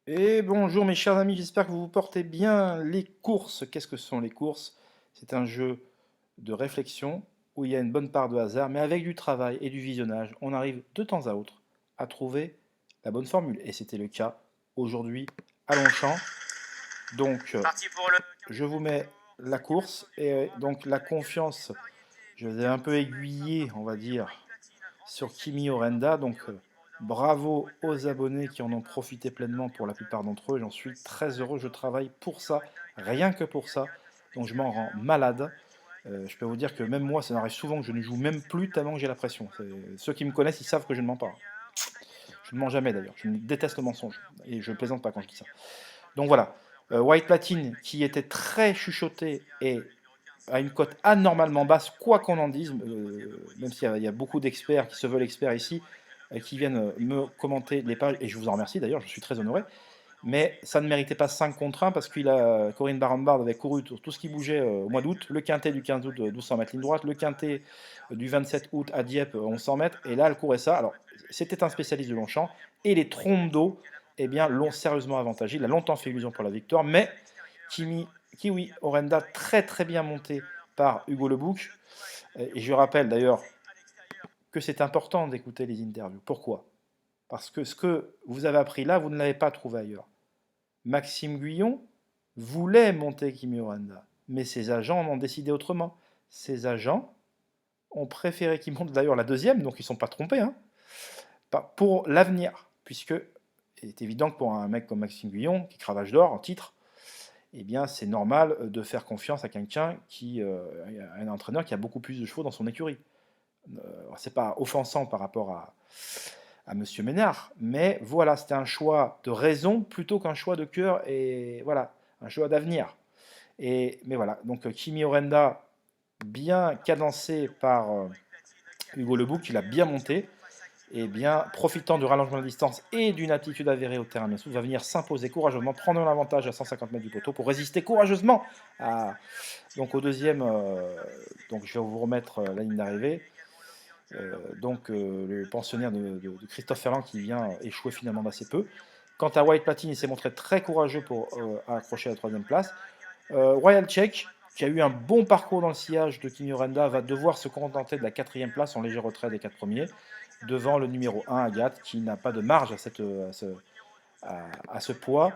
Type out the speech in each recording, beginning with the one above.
Et bonjour mes chers amis, j'espère que vous vous portez bien. Les courses, qu'est-ce que sont les courses? C'est un jeu de réflexion où il y a une bonne part de hasard, mais avec du travail et du visionnage, on arrive de temps à autre à trouver la bonne formule. Et c'était le cas aujourd'hui à Longchamp. Donc, Parti pour le je vous quatrième mets tour. la Cinquième course sortie et pour un donc coureur la de la catégorie confiance. Je variété vous qui ai un vient de peu se mettre aiguillé, on va favori. dire, White Platine en sur Kimi spécialité dans le Orenda. Donc, premier optimum aux alentours de bravo Wanda aux qui a pris abonnés bien qui son en ont départ profité aussi. Maintenant pleinement pour la plupart d'entre eux. J'en suis Voici très heureux. Je l'accord travaille pour Kimi ça, Orenda est à rien l'arrivée. que pour ça. Yagat à son Donc, je m'en rends extérieur. malade. Lucky White Je peux vous dire que qui est même moi, ça premier. m'arrive souvent que je ne joue White même plus tellement que j'ai la accélère pression. sur la tour. Ceux qui me connaissent, ils savent que je ne mens pas. Gaillard en tête du Je ne peloton. mens jamais Devant d'ailleurs. Je Kevin déteste le Diaz, mensonge. Silver Et je Peter. plaisante pas quand je dis ça. Nagui Gabriel Prado Donc qui est voilà. coureur White favori. White Platine, qui Platine était qui très est chuchoté sillage, et le numéro 15 à une Silver cote Peter. anormalement basse, quoi qu'on en Nagui dise, Gabriel en troisième, le même Maudit s'il y a Soleil. beaucoup Premier d'experts qui se Orenda veulent qui experts est ici, devant avec un peu de qui peine. viennent me Victoire du commenter numéro les 2 pages, et je vous en remercie d'ailleurs, je suis très honoré. Mais ça ne méritait pas 5 contre 1 parce que Corinne Barambard avait couru tout ce qui bougeait au mois d'août, le quintet du 15 août 1200 mètres ligne droite, le quintet du 27 août à Dieppe 1100 mètres, et là elle courait ça. Alors c'était un spécialiste de Longchamp, et les trompes d'eau eh bien, l'ont sérieusement avantagé. Il a longtemps fait illusion pour la victoire, mais Kiwi Orenda très très bien monté par Hugo Lebouc. Et je rappelle d'ailleurs que c'est important d'écouter les interviews. Pourquoi? Parce que ce que vous avez appris là, vous ne l'avez pas trouvé ailleurs. Maxime Guyon voulait monter Kimi Orenda, mais ses agents en ont décidé autrement. Ses agents ont préféré qu'il monte d'ailleurs la deuxième, donc ils ne sont pas trompés, hein, pour l'avenir, puisque il est évident que pour un mec comme Maxime Guyon, qui cravache d'or en titre, eh bien c'est normal de faire confiance à quelqu'un qui, un entraîneur qui a beaucoup plus de chevaux dans son écurie. C'est pas offensant par rapport à Monsieur Ménard, mais voilà, c'était un choix de raison plutôt qu'un choix de cœur et voilà, un choix d'avenir. Mais voilà, donc Kimi Orenda, bien cadencé par Hugo Lebouc, il a bien monté, et bien profitant du rallongement de distance et d'une aptitude avérée au terrain bien souple, va venir s'imposer courageusement, prendre l'avantage à 150 mètres du poteau pour résister courageusement donc au deuxième. Donc je vais vous remettre la ligne d'arrivée. Le pensionnaire de Christophe Ferland qui vient échouer finalement d'assez peu. Quant à White Platine, il s'est montré très courageux pour accrocher la troisième place. Royal Check, qui a eu un bon parcours dans le sillage de Kimi Renda, va devoir se contenter de la quatrième place en léger retrait des quatre premiers, devant le numéro 1, Agathe, qui n'a pas de marge à ce poids,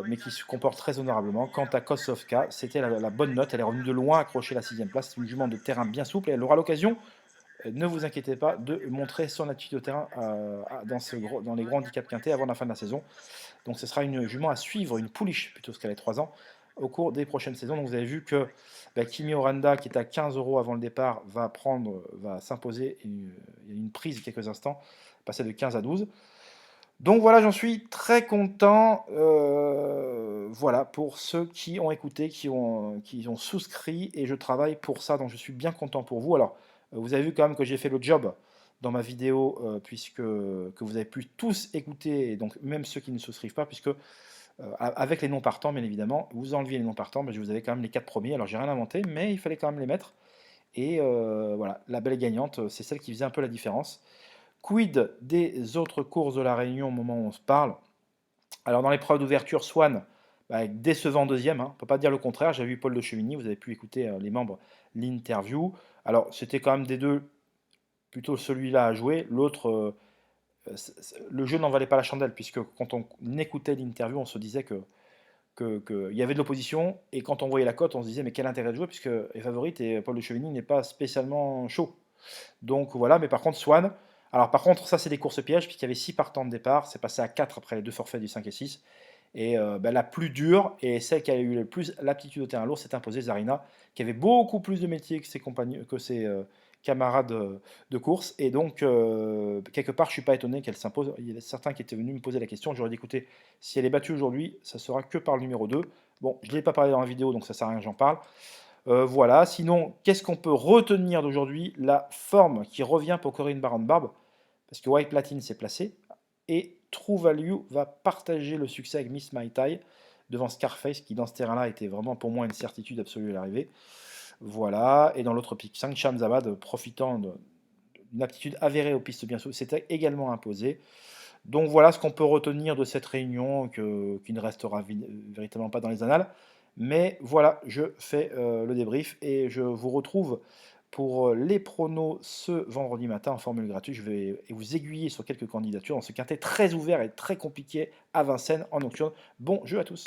mais qui se comporte très honorablement. Quant à Kosovka, c'était la bonne note, elle est revenue de loin accrocher la sixième place. C'est une jument de terrain bien souple et elle aura l'occasion, ne vous inquiétez pas, de montrer son attitude au terrain dans les gros handicaps quintés avant la fin de la saison. Donc ce sera une jument à suivre, une pouliche plutôt, parce qu'elle a 3 ans, au cours des prochaines saisons. Donc vous avez vu que Kimi Oranda, qui est à 15 euros avant le départ, va s'imposer. Il y a une prise quelques instants, passer de 15 à 12. Donc voilà, j'en suis très content. Voilà, pour ceux qui ont écouté, qui ont souscrit, et je travaille pour ça, donc je suis bien content pour vous. Alors, vous avez vu quand même que j'ai fait le job dans ma vidéo, puisque que vous avez pu tous écouter, et donc même ceux qui ne souscrivent pas, puisque avec les non partants, bien évidemment, vous enleviez les non partants, mais je vous avais quand même les 4 premiers. Alors j'ai rien inventé, mais il fallait quand même les mettre. Et voilà, la belle gagnante, c'est celle qui faisait un peu la différence. Quid des autres courses de la Réunion au moment où on se parle? Alors dans l'épreuve d'ouverture, Swan, décevant deuxième, hein, on ne peut pas dire le contraire. J'ai vu Paul de Chevigny, vous avez pu écouter les membres, l'interview. Alors c'était quand même des deux, plutôt celui-là à jouer. L'autre, le jeu n'en valait pas la chandelle, puisque quand on écoutait l'interview, on se disait qu'il y avait de l'opposition, et quand on voyait la cote, on se disait mais quel intérêt de jouer, puisque est favorite et Paul de Chevigny n'est pas spécialement chaud. Donc voilà, mais par contre, Swan. Alors par contre, ça c'est des courses pièges, puisqu'il y avait 6 partants de départ, c'est passé à 4 après les deux forfaits du 5 et 6. Et la plus dure, et celle qui a eu le plus l'aptitude au terrain lourd, s'est imposée Zarina, qui avait beaucoup plus de métier que ses camarades de course. Et donc, quelque part, je ne suis pas étonné qu'elle s'impose. Il y a certains qui étaient venus me poser la question. J'aurais dit, écoutez, si elle est battue aujourd'hui, ça sera que par le numéro 2. Bon, je ne l'ai pas parlé dans la vidéo, donc ça ne sert à rien que j'en parle. Voilà, sinon, qu'est-ce qu'on peut retenir d'aujourd'hui? La forme qui revient pour Corinne Baron-Barbe, parce que White Platine s'est placé, et True Value va partager le succès avec Miss My Tai, devant Scarface, qui dans ce terrain-là était vraiment pour moi une certitude absolue à l'arrivée. Voilà, et dans l'autre pic, Sang Shamzabad, profitant d'une aptitude avérée aux pistes bien souples, s'était également imposé. Donc voilà ce qu'on peut retenir de cette réunion qui ne restera véritablement pas dans les annales. Mais voilà, je fais le débrief et je vous retrouve pour les pronos ce vendredi matin en formule gratuite. Je vais vous aiguiller sur quelques candidatures dans ce quintet très ouvert et très compliqué à Vincennes en nocturne. Bon jeu à tous.